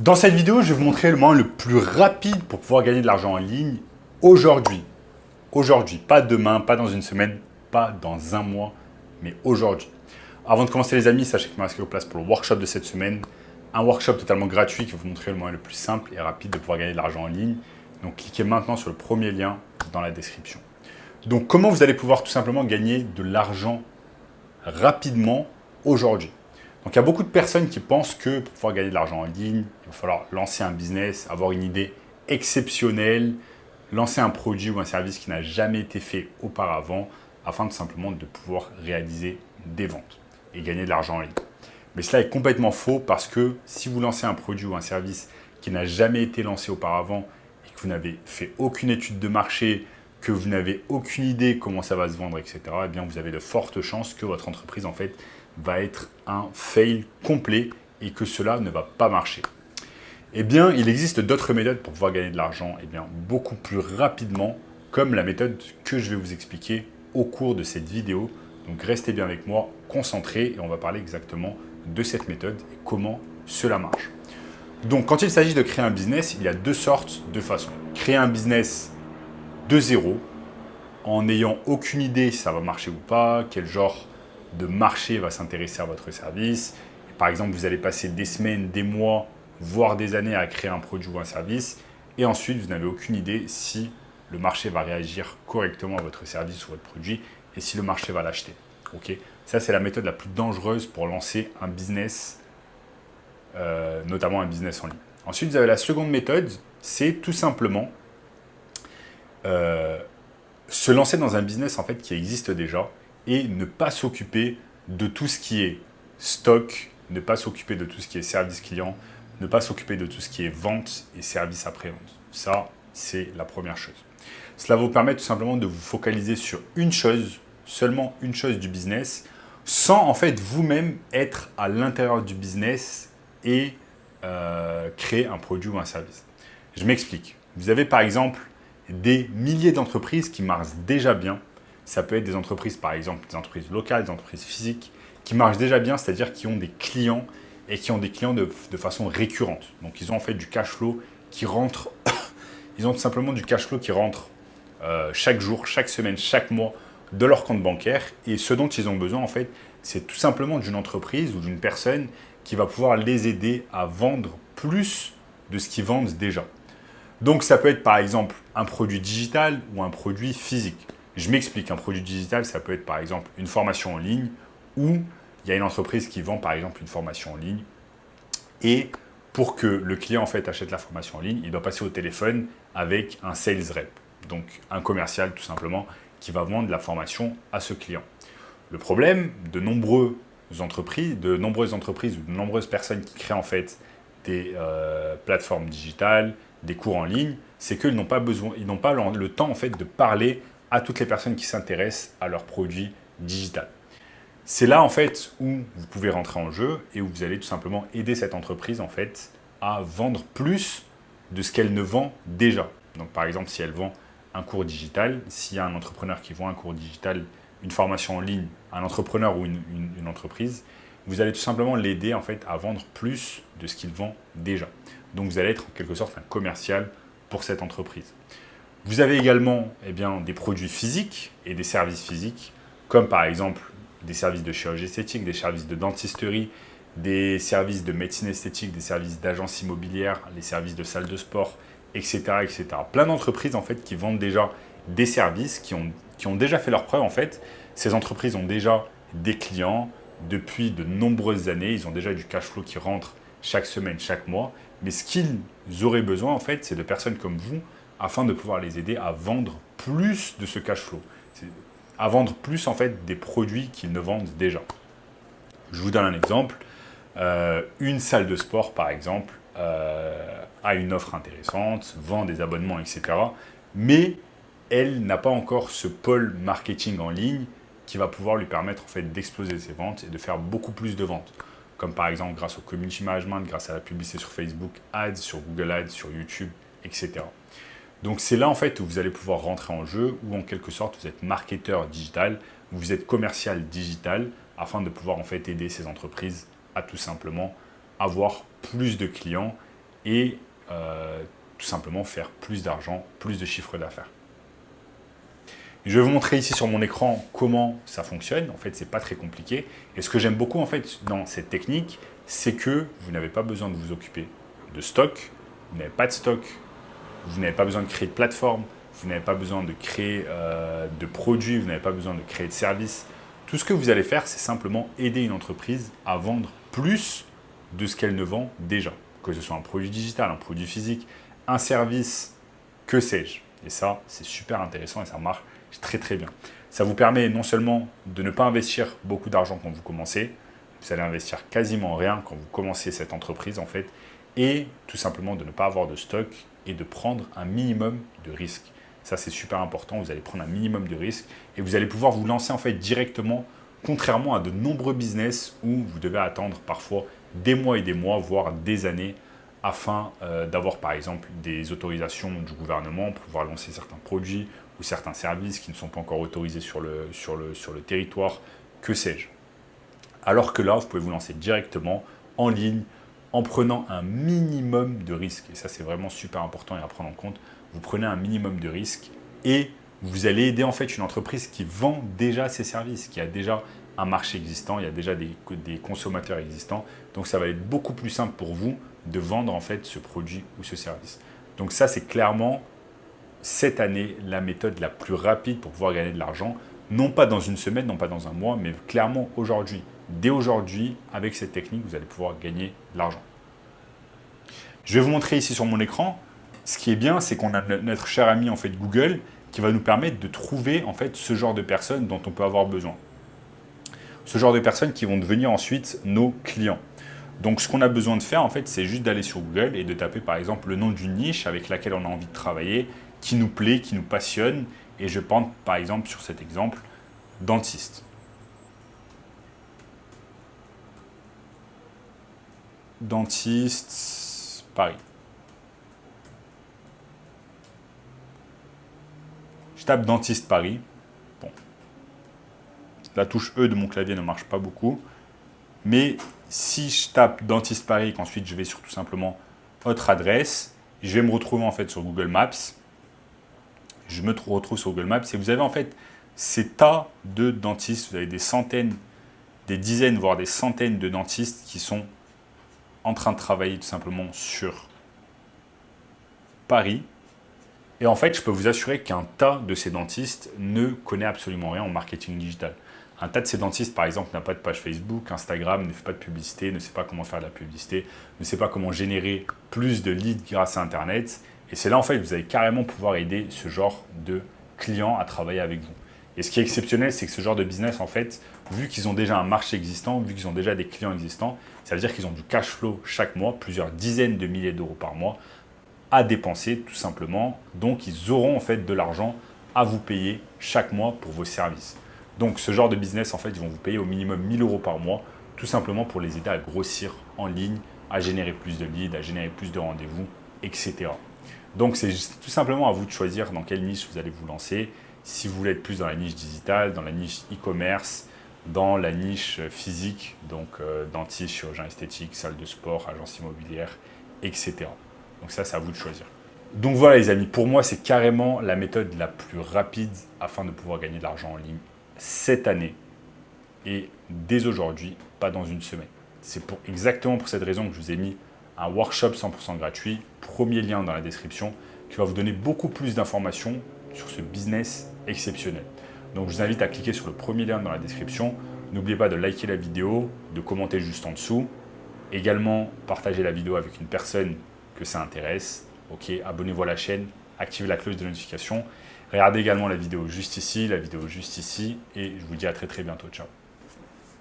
Dans cette vidéo, je vais vous montrer le moyen le plus rapide pour pouvoir gagner de l'argent en ligne aujourd'hui. Aujourd'hui, pas demain, pas dans une semaine, pas dans un mois, mais aujourd'hui. Avant de commencer les amis, sachez que je m'inscris aux places pour le workshop de cette semaine. Un workshop totalement gratuit qui va vous montrer le moyen le plus simple et rapide de pouvoir gagner de l'argent en ligne. Donc cliquez maintenant sur le premier lien dans la description. Donc comment vous allez pouvoir tout simplement gagner de l'argent rapidement aujourd'hui. Donc il y a beaucoup de personnes qui pensent que pour pouvoir gagner de l'argent en ligne, il va falloir lancer un business, avoir une idée exceptionnelle, lancer un produit ou un service qui n'a jamais été fait auparavant, afin tout simplement de pouvoir réaliser des ventes et gagner de l'argent en ligne. Mais cela est complètement faux parce que si vous lancez un produit ou un service qui n'a jamais été lancé auparavant et que vous n'avez fait aucune étude de marché, que vous n'avez aucune idée comment ça va se vendre, etc., eh bien vous avez de fortes chances que votre entreprise en fait va être un fail complet et que cela ne va pas marcher. Eh bien, il existe d'autres méthodes pour pouvoir gagner de l'argent beaucoup plus rapidement, comme la méthode que je vais vous expliquer au cours de cette vidéo. Donc restez bien avec moi, concentrés, et on va parler exactement de cette méthode et comment cela marche. Donc quand il s'agit de créer un business, il y a deux sortes de façons. Créer un business de zéro, en n'ayant aucune idée si ça va marcher ou pas, quel genre de marché va s'intéresser à votre service. Et par exemple, vous allez passer des semaines, des mois, voire des années à créer un produit ou un service, et ensuite vous n'avez aucune idée si le marché va réagir correctement à votre service ou votre produit, et si le marché va l'acheter. Ok, ça, c'est la méthode la plus dangereuse pour lancer un business, notamment un business en ligne. Ensuite, vous avez la seconde méthode, c'est tout simplement se lancer dans un business en fait qui existe déjà et ne pas s'occuper de tout ce qui est stock, ne pas s'occuper de tout ce qui est service client, ne pas s'occuper de tout ce qui est vente et service après-vente. Ça, c'est la première chose. Cela vous permet tout simplement de vous focaliser sur une chose, seulement une chose du business, sans en fait vous-même être à l'intérieur du business et créer un produit ou un service. Je m'explique. Vous avez par exemple des milliers d'entreprises qui marchent déjà bien. Ça peut être des entreprises, par exemple, des entreprises locales, des entreprises physiques, qui marchent déjà bien, c'est-à-dire qui ont des clients et qui ont des clients de façon récurrente. Donc, ils ont en fait du cash flow qui rentre, ils ont tout simplement du cash flow qui rentre chaque jour, chaque semaine, chaque mois de leur compte bancaire. Et ce dont ils ont besoin, en fait, c'est tout simplement d'une entreprise ou d'une personne qui va pouvoir les aider à vendre plus de ce qu'ils vendent déjà. Donc, ça peut être par exemple un produit digital ou un produit physique. Je m'explique, un produit digital, ça peut être par exemple une formation en ligne où il y a une entreprise qui vend par exemple une formation en ligne. Et pour que le client en fait achète la formation en ligne, il doit passer au téléphone avec un sales rep, donc un commercial tout simplement, qui va vendre la formation à ce client. Le problème de nombreuses entreprises ou de nombreuses personnes qui créent en fait des plateformes digitales, des cours en ligne, c'est qu'ils n'ont pas besoin, ils n'ont pas le temps en fait de parler à toutes les personnes qui s'intéressent à leurs produits digital. C'est là en fait où vous pouvez rentrer en jeu et où vous allez tout simplement aider cette entreprise en fait à vendre plus de ce qu'elle ne vend déjà. Donc par exemple, si elle vend un cours digital, s'il y a un entrepreneur qui vend un cours digital, une formation en ligne, un entrepreneur ou une entreprise, vous allez tout simplement l'aider en fait à vendre plus de ce qu'il vend déjà. Donc vous allez être en quelque sorte un commercial pour cette entreprise. Vous avez également des produits physiques et des services physiques, comme par exemple des services de chirurgie esthétique, des services de dentisterie, des services de médecine esthétique, des services d'agence immobilière, les services de salle de sport, etc. etc. Plein d'entreprises en fait qui vendent déjà des services, qui ont déjà fait leurs preuves en fait. Ces entreprises ont déjà des clients depuis de nombreuses années, ils ont déjà du cash flow qui rentre chaque semaine, chaque mois. Mais ce qu'ils auraient besoin, en fait, c'est de personnes comme vous afin de pouvoir les aider à vendre plus de ce cash flow. À vendre plus, en fait, des produits qu'ils ne vendent déjà. Je vous donne un exemple. Une salle de sport, par exemple, a une offre intéressante, vend des abonnements, etc. Mais elle n'a pas encore ce pôle marketing en ligne qui va pouvoir lui permettre en fait, d'exploser ses ventes et de faire beaucoup plus de ventes. Comme par exemple grâce au community management, grâce à la publicité sur Facebook, Ads, sur Google Ads, sur YouTube, etc. Donc c'est là en fait où vous allez pouvoir rentrer en jeu, où en quelque sorte vous êtes marketeur digital, vous êtes commercial digital, afin de pouvoir en fait aider ces entreprises à tout simplement avoir plus de clients et tout simplement faire plus d'argent, plus de chiffre d'affaires. Je vais vous montrer ici sur mon écran comment ça fonctionne. En fait, ce n'est pas très compliqué. Et ce que j'aime beaucoup en fait dans cette technique, c'est que vous n'avez pas besoin de vous occuper de stock, vous n'avez pas de stock, vous n'avez pas besoin de créer de plateforme, vous n'avez pas besoin de créer de produits, vous n'avez pas besoin de créer de services. Tout ce que vous allez faire, c'est simplement aider une entreprise à vendre plus de ce qu'elle ne vend déjà. Que ce soit un produit digital, un produit physique, un service, que sais-je. Et ça, c'est super intéressant et ça marche très très bien. Ça vous permet non seulement de ne pas investir beaucoup d'argent quand vous commencez, vous allez investir quasiment rien quand vous commencez cette entreprise en fait, et tout simplement de ne pas avoir de stock et de prendre un minimum de risques. Ça, c'est super important. Vous allez prendre un minimum de risques et vous allez pouvoir vous lancer en fait directement, contrairement à de nombreux business où vous devez attendre parfois des mois et des mois, voire des années, afin d'avoir par exemple des autorisations du gouvernement pour pouvoir lancer certains produits ou certains services qui ne sont pas encore autorisés sur le territoire, que sais-je. Alors que là, vous pouvez vous lancer directement en ligne, en prenant un minimum de risques. Et ça, c'est vraiment super important et à prendre en compte. Vous prenez un minimum de risques et vous allez aider en fait une entreprise qui vend déjà ses services, qui a déjà un marché existant, il y a déjà des consommateurs existants. Donc, ça va être beaucoup plus simple pour vous de vendre en fait ce produit ou ce service. Donc ça, c'est clairement cette année la méthode la plus rapide pour pouvoir gagner de l'argent. Non pas dans une semaine, non pas dans un mois, mais clairement aujourd'hui. Dès aujourd'hui, avec cette technique, vous allez pouvoir gagner de l'argent. Je vais vous montrer ici sur mon écran. Ce qui est bien, c'est qu'on a notre cher ami en fait Google qui va nous permettre de trouver en fait ce genre de personnes dont on peut avoir besoin. Ce genre de personnes qui vont devenir ensuite nos clients. Donc, ce qu'on a besoin de faire, en fait, c'est juste d'aller sur Google et de taper, par exemple, le nom d'une niche avec laquelle on a envie de travailler, qui nous plaît, qui nous passionne. Et je pense, par exemple, sur cet exemple, dentiste. Dentiste, Paris. Je tape dentiste Paris. Bon. La touche E de mon clavier ne marche pas beaucoup. Mais si je tape dentiste Paris et qu'ensuite je vais sur tout simplement autre adresse, je vais me retrouver en fait sur Google Maps. Je me retrouve sur Google Maps et vous avez en fait ces tas de dentistes. Vous avez des centaines, des dizaines, voire des centaines de dentistes qui sont en train de travailler tout simplement sur Paris. Et en fait, je peux vous assurer qu'un tas de ces dentistes ne connaît absolument rien en marketing digital. Un tas de ces dentistes, par exemple, n'a pas de page Facebook, Instagram, ne fait pas de publicité, ne sait pas comment faire de la publicité, ne sait pas comment générer plus de leads grâce à Internet. Et c'est là, en fait, que vous allez carrément pouvoir aider ce genre de clients à travailler avec vous. Et ce qui est exceptionnel, c'est que ce genre de business, en fait, vu qu'ils ont déjà un marché existant, vu qu'ils ont déjà des clients existants, ça veut dire qu'ils ont du cash flow chaque mois, plusieurs dizaines de milliers d'euros par mois, à dépenser tout simplement. Donc, ils auront en fait de l'argent à vous payer chaque mois pour vos services. Donc, ce genre de business, en fait, ils vont vous payer au minimum 1 000 euros par mois, tout simplement pour les aider à grossir en ligne, à générer plus de leads, à générer plus de rendez-vous, etc. Donc, c'est tout simplement à vous de choisir dans quelle niche vous allez vous lancer. Si vous voulez être plus dans la niche digitale, dans la niche e-commerce, dans la niche physique, donc dentiste, chirurgien esthétique, salle de sport, agence immobilière, etc. Donc ça, c'est à vous de choisir. Donc voilà les amis, pour moi, c'est carrément la méthode la plus rapide afin de pouvoir gagner de l'argent en ligne cette année et dès aujourd'hui, pas dans une semaine. C'est exactement pour cette raison que je vous ai mis un workshop 100% gratuit, premier lien dans la description, qui va vous donner beaucoup plus d'informations sur ce business exceptionnel. Donc je vous invite à cliquer sur le premier lien dans la description. N'oubliez pas de liker la vidéo, de commenter juste en dessous. Également, partagez la vidéo avec une personne que ça intéresse. Ok, abonnez-vous à la chaîne, activez la cloche de notification. Regardez également la vidéo juste ici, la vidéo juste ici. Et je vous dis à très très bientôt. Ciao.